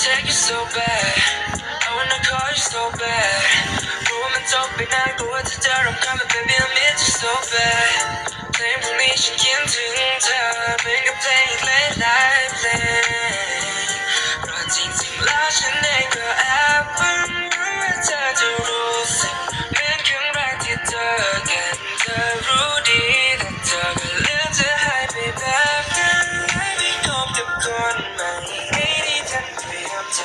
take you so bad I wanna call you so bad รู้ว่ามันจบไปนานกว่าเธอจะรำคาญ but baby I miss you so bad เพลงพวกนี้ฉันเขียนถึงเธอเหมือนกับเพลงอีกหลายๆเพลงเพราะจริงๆแล้วฉันเองก็แอบหวังว่าเธอจะรู้สึกเหมือนครั้งแรกที่เจอกันเธอรู้ดีแต่เธอก็เลือกจะหายไปแบบนั้นและไม่พบกับคนใหม่ไม่ได้ทันเตรียมใจ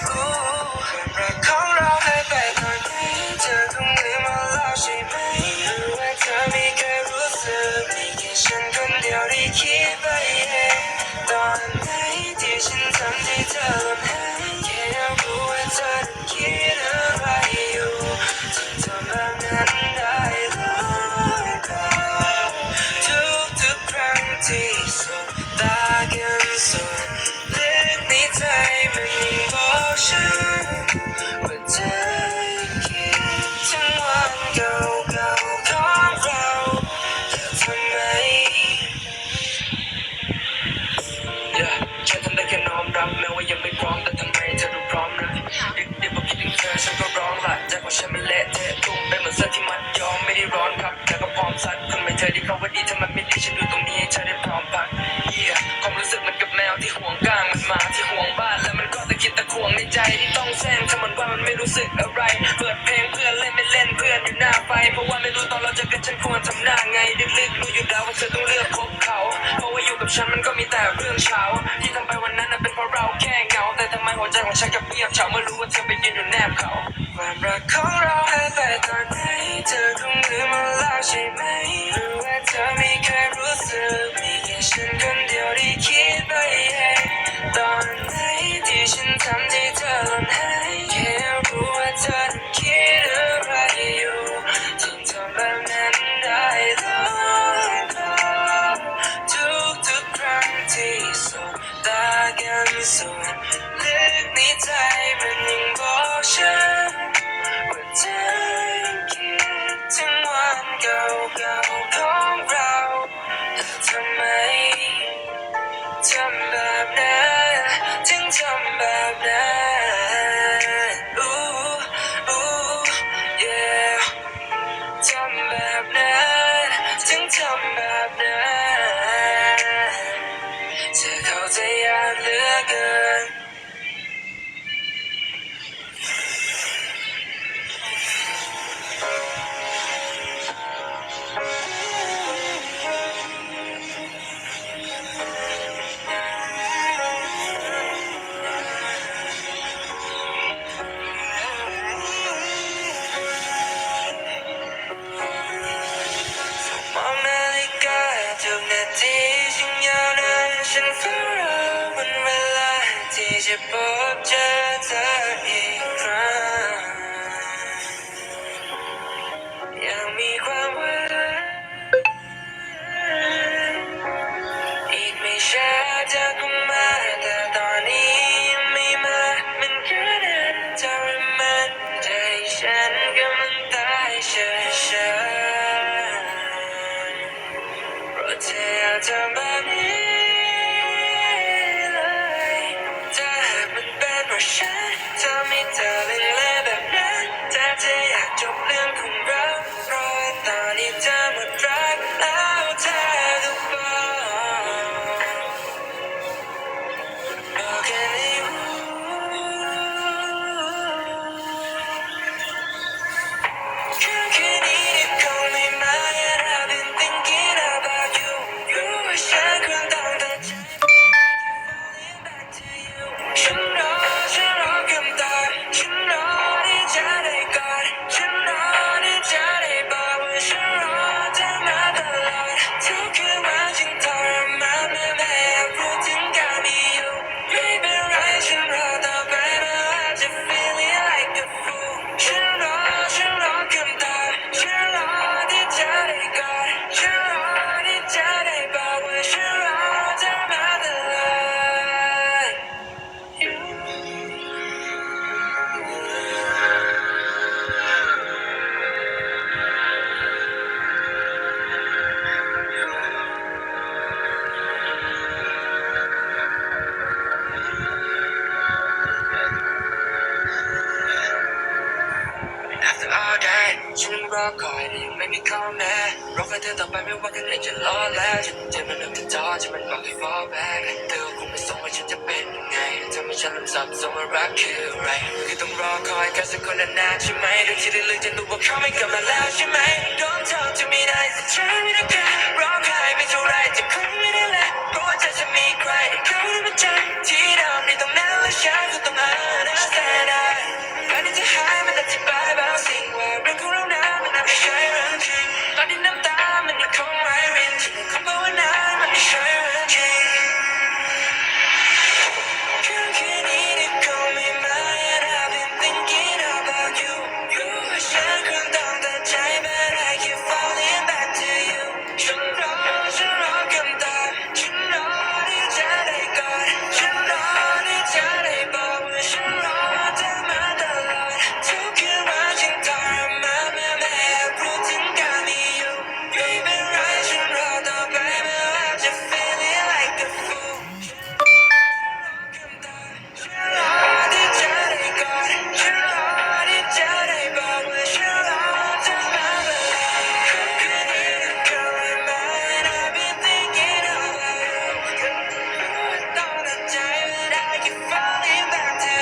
ความรักของเราหายไปตอนไหนเธอคงลืมมาแล้วใช่ไหมหรือว่าเธอไม่เคยรู้สึกมีแค่ฉันคนเดียวที่คิดไปเองตอนไหนที่ฉันทำให้เธอหล่นหายแค่อยากรู้ว่าเธอนั้นคิดอะไรอยู่ถึงทำแบบนั้นได้หรือเปล่าทุกๆครั้งที่สบตากันส่วนลึกในใจมันยังบอกฉันว่าเธอคิดถึงวันเก่าๆของเราแต่ทำไม ฉันทำได้แค่น้อมรับแม้ว่ายังไม่พร้อมแต่ทำไมเธอดูพร้อมนะเดี๋ยวพอคิดถึงเธอฉันก็ร้องละใจของฉันมันเละเทะตุ้มเป็นเหมือนเสื้อที่มัดย้อมไม่ได้ร้อนครับแต่ก็พร้อมซัดทำไมเธอที่เขาว่าดีทำไมไม่ดีฉันอยู่ตรงนี้ให้เธอได้พร้อมพักความรู้สึกมันกับแมวที่ห่วงก้างมันมาที่ห่วงบ้านแล้วมันก็ตะคิดตะควงในใจที่ต้องแซงทำมันว่ามันไม่รู้สึกอะไรเปิดเพลงเพื่อนเล่นไม่เล่นเพื่อนอยู่หน้าไฟเพราะว่าไม่รู้ตอนเราเจอกันฉันควรทำหน้าไงลึกๆรู้อยู่แล้วว่าเธอต้องเลือกคบเขาเพราะว่าอยู่กับฉันมันก็มีแต่เรื่องเช้าที่ทำไปวันนั้นเป็นเพราะเราแค่เหงาแต่ทำไมหัวใจของฉันกับเงียบเฉาเมื่อรู้ว่าเธอไปยืนอยู่แนบเขาความรักของเราหายไปตอนไหนเธอคงลืมมาแล้วใช่ไหมหรือว่าเธอไม่เคยรู้สึกมีแค่ฉันคนเดียวที่คิดไปเองตอนไหนที่ฉันทำให้เธอหล่นหายแค่รู้ว่าเธอนั้นคิดอะไรอยู่ถึงทำแบบนั้นได้หรือเปล่าทุกๆครั้งที่สบตากันส่วนลึกในใจมันยังบอกฉันว่าเธอคิดถึงวันเก่าๆของเราแต่ทำไมทำแบบนั้นถึงทำแบบนั้นyeah ทำแบบนั้นถึงทำแบบนั้นเธอเข้าใจยากเหลือเกินมองนาฬิกาทุกนาทีฉันยาวนานฉันเฝ้ารอวันเวลาที่จะพบเจอเธออีกครั้งยังมีความหวังอีกไม่ช้าเธอคงมาแต่ตอนนี้ยังไม่มามันแค่เดินทรมานใจฉันกำลังตายช้าๆ เพราะเธออยากทำแบบนี้เลยถ้าหากมันเป็นเพราะฉันทำให้เธอเป็นเลยแบบนั้นถ้าเธออยากจบเรื่องของเราเพราะตอนนี้เธอหมดรักแล้วเธอก็บอกแค่ให้รู้คืนนี้คงไม่มา and I've been thinking about you รู้ว่าฉันควรต้องตัดใจ ฉันรอคำตอบฉันรอที่จะได้กอดฉันรอที่จะได้บอกว่าฉันรอเธอมาตลอดทุกคืนวันฉันทรมานเมื่อไม่อยากพูดถึงการมีอยู่ไม่เป็นไรฉันรอต่อไปแม้ว่าจะ feeling like a fool ฉันรอคำตอบฉันรอที่จะได้กอดฉันรอที่จะได้บอกว่าฉันรอเธอมาตลอด You คอยแต่ยังไม่มีข้อแม้รอแค่เธอต่อไปไม่ว่าแค่ไหนจะล้อแล้วฉันเจ็บมันเริ่มจะท้อที่มันบอกให้ fall back เธอคงไม่สงว่าฉันจะเป็นยังไงทำให้ฉันเริ่มสับสนว่ารักคืออะไรคือต้องรอคอยแค่สักคนนานๆใช่ไหมโดยที่ได้เลือกจะรู้ว่าเขาไม่กลับมาแล้วใช่ไหม Don't talk to me nice ฉันไม่ได้แค่ร้องไห้ไม่เท่าไรจะคงไม่ได้แหละเพราะว่าเธอจะมีใครเขาได้มาใจที่เดิมในตรงนั้นและฉันก็ต้อง understand that การที่จะหายมันอธิบายบางสิ่งว่าเรื่องของเรานั้นมันน่าไม่ใช่เรื่องจริงตอนที่น้ำตามันยังคงไหลรินฉันคงภาวนามันไม่ใช่เรื่องจริงคืนนี้ได้คงไม่มา and I've been thinking about you รู้ว่าฉันคงต้องตัดใจ but I keep falling back to you ฉันรอคำตอบฉันรอที่จะได้กอดฉันรอที่จะได้บอกว่าฉันรอเธอมาตลอดทุกคืนวันฉันทรมานเมื่อไม่แอบรู้ถึงการมีอยู่ไม่เป็นไรฉันรอต่อไปไม่ว่าจะ feeling like a fool ฉันรอที่จะได้กอดฉันรอที่จะได้บอกว่าฉันรอเธอมาตลอดคืนนี้เธอคงไม่มา and I've been thinking about you ต้องตัดใจ but I keep falling back to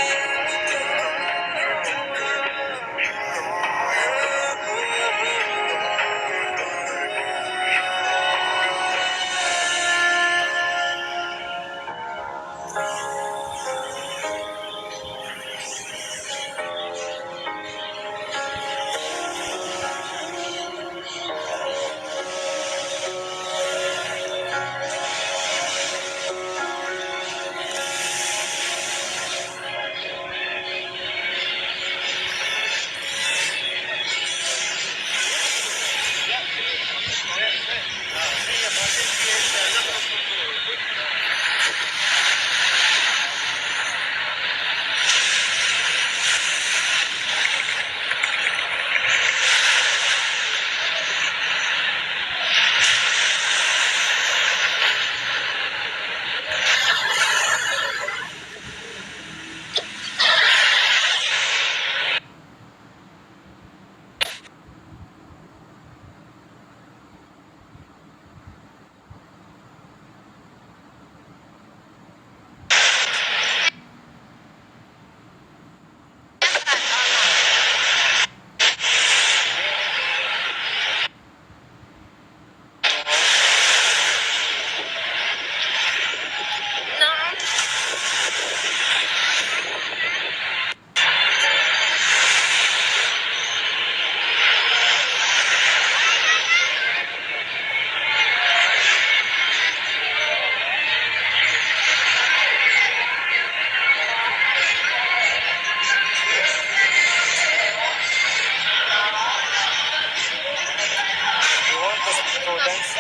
You want us to dance?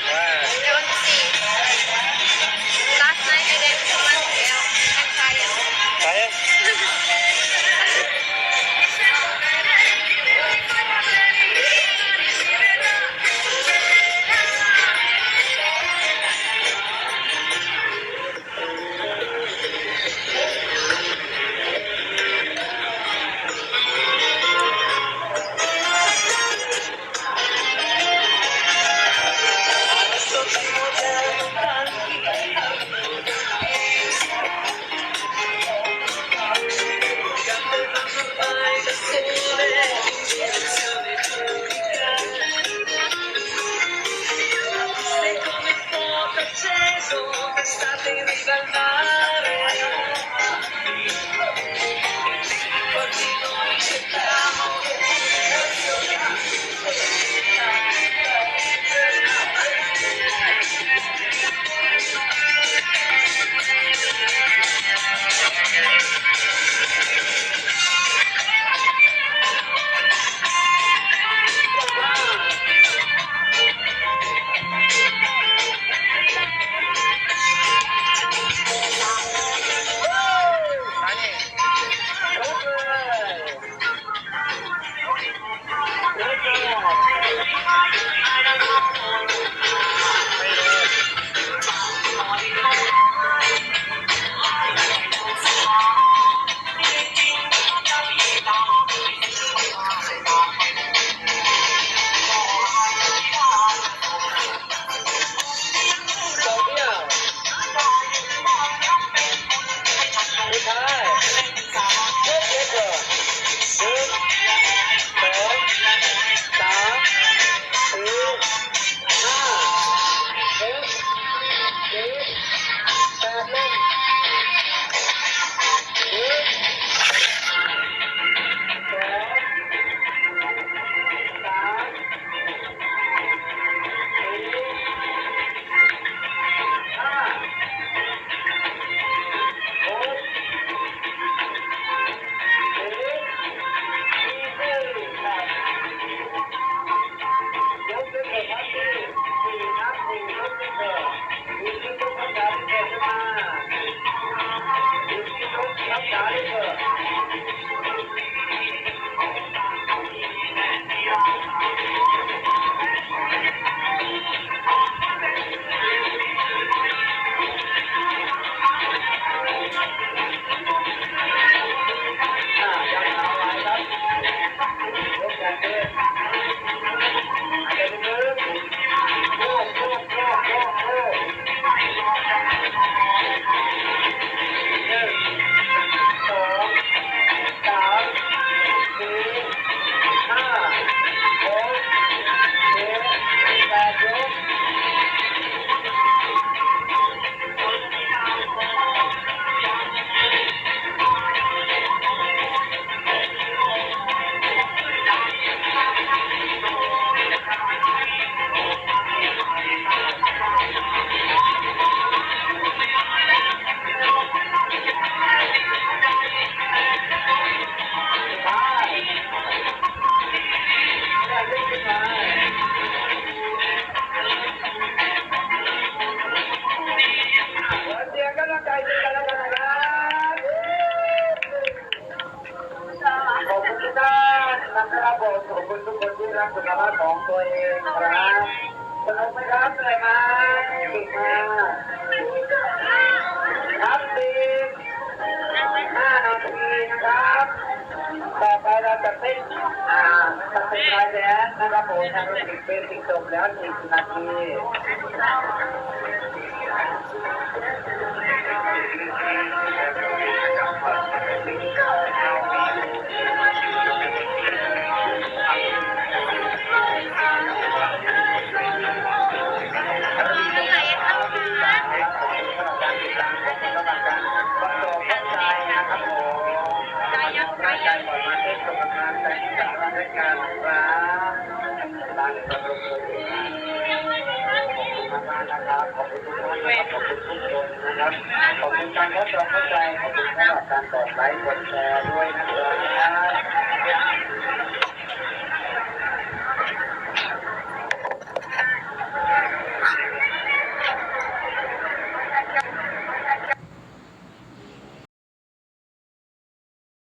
Wow. I want to see. Last night I danced to Matteo and Kaya. สุขภาพของตัวเองครับสนุกไหมครับเหนื่อยไหมสุดมาครับ15 นาทีนะครับต่อไปเราจะเต้นจะเป็นรายแดนนะครับผมทางรถติดเป็นติดจบแล้ว1 นาที ใจก่อนมาเต้นกรรมการแต่งสารรายการครับร้านประตูขอบคุณมากนะครับขอบคุณทุกท่านนะครับขอบคุณทุกคนนะครับขอบคุณการเข้าใจขอบคุณสำหรับการกดไลค์กดแชร์ด้วยนะครับ